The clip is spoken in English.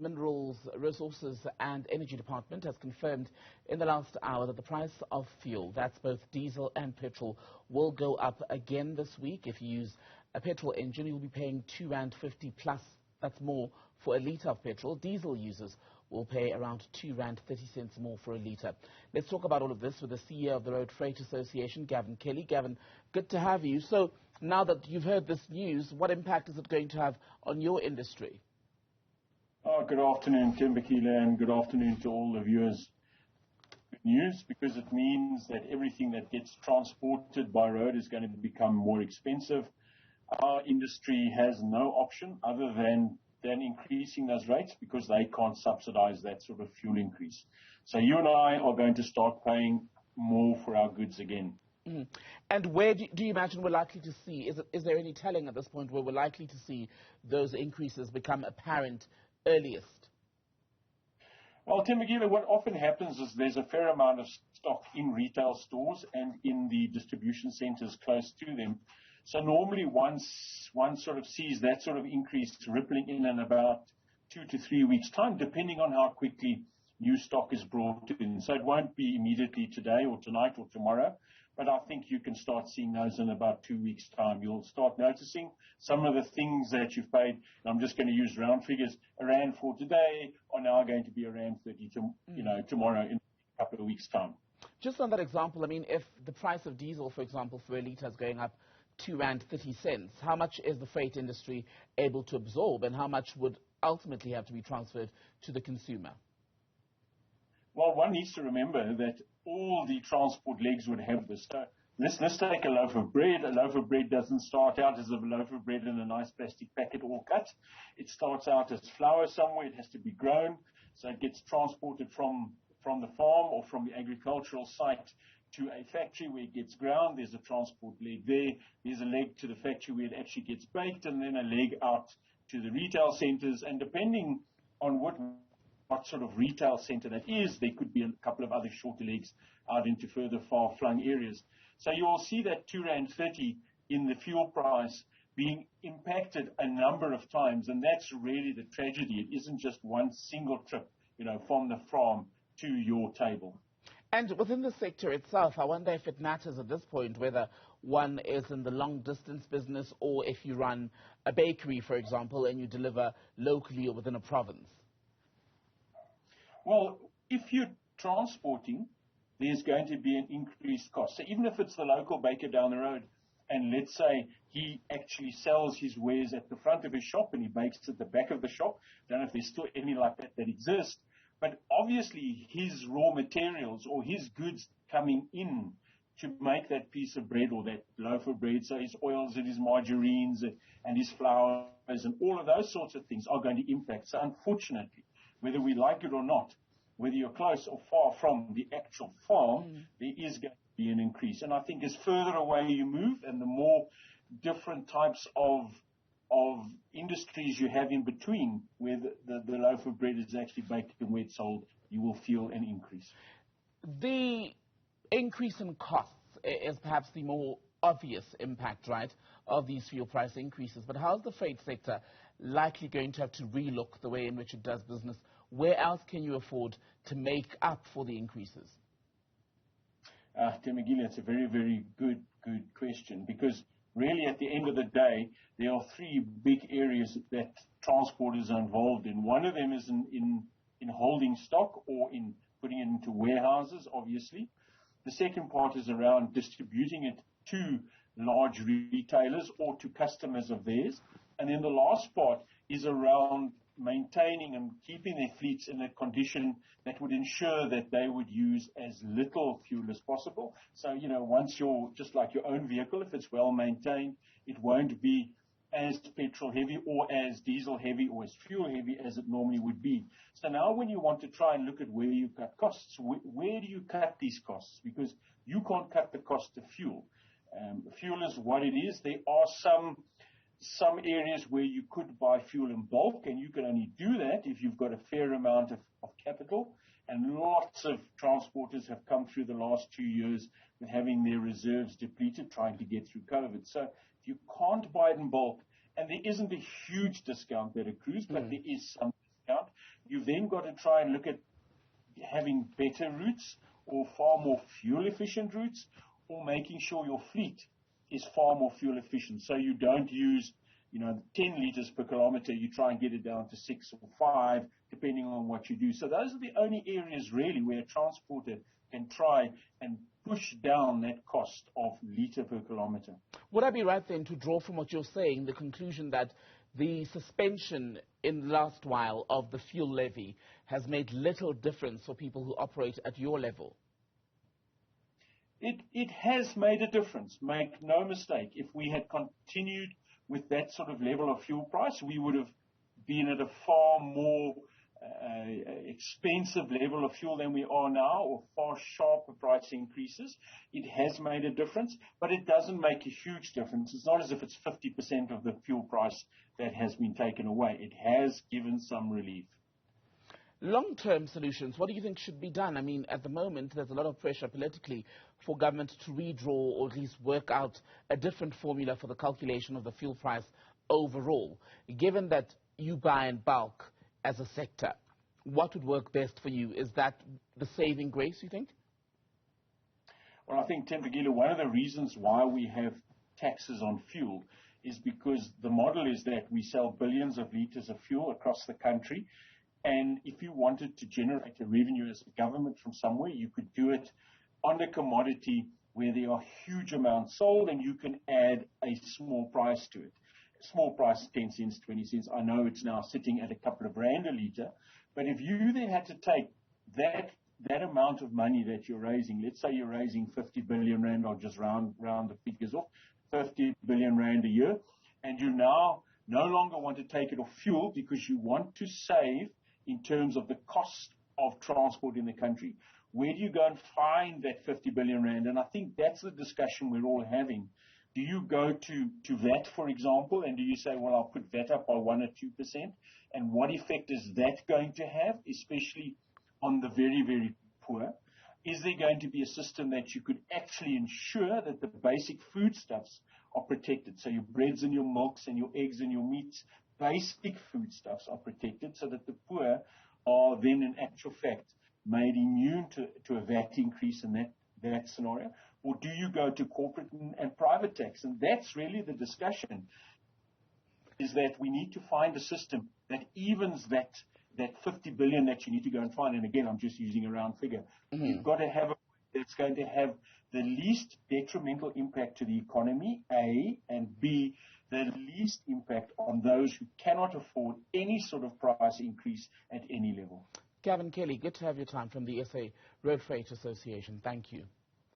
Minerals, Resources and Energy Department has confirmed in the last hour that the price of fuel, that's both diesel and petrol, will go up again this week. If you use a petrol engine, you'll be paying R2.50 plus. That's more for a litre of petrol. Diesel users will pay around R2.30 more for a litre. Let's talk about all of this with the CEO of the Road Freight Association, Gavin Kelly. Gavin, good to have you. So now that you've heard this news, what impact is it going to have on your industry? Good afternoon, Thembekile, and good afternoon to all the viewers. Good news, because it means that everything that gets transported by road is going to become more expensive. Our industry has no option other than increasing those rates because they can't subsidize that sort of fuel increase. So you and I are going to start paying more for our goods again. And where do you imagine we're likely to see, is there any telling at this point where we're likely to see those increases become apparent earliest? Well, Thembekile, what often happens is there's a fair amount of stock in retail stores and in the distribution centers close to them. So normally once one sort of sees that sort of increase rippling in about 2 to 3 weeks' time, depending on how quickly new stock is brought in. So it won't be immediately today or tonight or tomorrow, but I think you can start seeing those in about 2 weeks' time. You'll start noticing some of the things that you've paid, and I'm just going to use round figures, R1 for today are now going to be R30 tomorrow in a couple of weeks' time. Just on that example, I mean, if the price of diesel, for example, for a litre is going up R2.30, how much is the freight industry able to absorb, and how much would ultimately have to be transferred to the consumer? Well, one needs to remember that all the transport legs would have this. So let's take a loaf of bread. A loaf of bread doesn't start out as a loaf of bread in a nice plastic packet all cut. It starts out as flour somewhere. It has to be grown. So it gets transported from the farm or from the agricultural site to a factory where it gets ground. There's a transport leg there. There's a leg to the factory where it actually gets baked, and then a leg out to the retail centers. And depending on what sort of retail center that is, there could be a couple of other shorter legs out into further far-flung areas. So you will see that R2.30 in the fuel price being impacted a number of times, and that's really the tragedy. It isn't just one single trip, from the farm to your table. And within the sector itself, I wonder if it matters at this point whether one is in the long-distance business or if you run a bakery, for example, and you deliver locally or within a province. Well, if you're transporting, there's going to be an increased cost. So even if it's the local baker down the road, and let's say he actually sells his wares at the front of his shop and he bakes at the back of the shop, I don't know if there's still any like that exist. But obviously his raw materials or his goods coming in to make that piece of bread or that loaf of bread, so his oils and his margarines and his flours and all of those sorts of things are going to impact. So unfortunately, whether we like it or not, whether you're close or far from the actual farm, there is going to be an increase. And I think as further away you move and the more different types of industries you have in between where the loaf of bread is actually baked and where it's sold, you will feel an increase. The increase in costs is perhaps the more obvious impact, right, of these fuel price increases. But how is the freight sector likely going to have to relook the way in which it does business? Where else can you afford to make up for the increases? Thembekile, it's a very, very good question, because really, at the end of the day, there are three big areas that transporters are involved in. One of them is in holding stock or in putting it into warehouses, obviously. The second part is around distributing it to large retailers or to customers of theirs. And then the last part is around maintaining and keeping their fleets in a condition that would ensure that they would use as little fuel as possible. So, once you're just like your own vehicle, if it's well maintained, it won't be as petrol heavy or as diesel heavy or as fuel heavy as it normally would be. So now when you want to try and look at where you cut costs, where do you cut these costs? Because you can't cut the cost of fuel. Fuel is what it is. There are some areas where you could buy fuel in bulk, and you can only do that if you've got a fair amount of capital. And lots of transporters have come through the last 2 years with having their reserves depleted, trying to get through COVID. So if you can't buy it in bulk, and there isn't a huge discount that accrues, but there is some discount, then got to try and look at having better routes or far more fuel-efficient routes, or making sure your fleet is far more fuel-efficient. So you don't use 10 liters per kilometer, you try and get it down to 6 or 5, depending on what you do. So those are the only areas really where a transporter can try and push down that cost of liter per kilometer. Would I be right then to draw from what you're saying the conclusion that the suspension in the last while of the fuel levy has made little difference for people who operate at your level? It has made a difference. Make no mistake. If we had continued with that sort of level of fuel price, we would have been at a far more expensive level of fuel than we are now, or far sharper price increases. It has made a difference, but it doesn't make a huge difference. It's not as if it's 50% of the fuel price that has been taken away. It has given some relief. Long-term solutions, what do you think should be done? I mean, at the moment, there's a lot of pressure politically for government to redraw or at least work out a different formula for the calculation of the fuel price overall. Given that you buy in bulk as a sector, what would work best for you? Is that the saving grace, you think? Well, I think, Tempegile, one of the reasons why we have taxes on fuel is because the model is that we sell billions of liters of fuel across the country. And if you wanted to generate a revenue as a government from somewhere, you could do it on a commodity where there are huge amounts sold, and you can add a small price to it. Small price, 10 cents, 20 cents. I know it's now sitting at a couple of rand a litre. But if you then had to take that amount of money that you're raising, let's say you're raising 50 billion rand, I'll just round the figures off, 50 billion rand a year, and you now no longer want to take it off fuel because you want to save in terms of the cost of transport in the country. Where do you go and find that 50 billion rand? And I think that's the discussion we're all having. Do you go to VAT, for example, and do you say, well, I'll put VAT up by 1 or 2%? And what effect is that going to have, especially on the very, very poor? Is there going to be a system that you could actually ensure that the basic foodstuffs are protected? So your breads and your milks and your eggs and your meats, basic foodstuffs are protected so that the poor are then in actual fact made immune to a VAT increase in that scenario? Or do you go to corporate and private tax? And that's really the discussion, is that we need to find a system that evens that 50 billion that you need to go and find. And again, I'm just using a round figure. Mm-hmm. You've got to have a that's going to have the least detrimental impact to the economy, A, and B, the least impact on those who cannot afford any sort of price increase at any level. Gavin Kelly, good to have your time from the SA Road Freight Association. Thank you.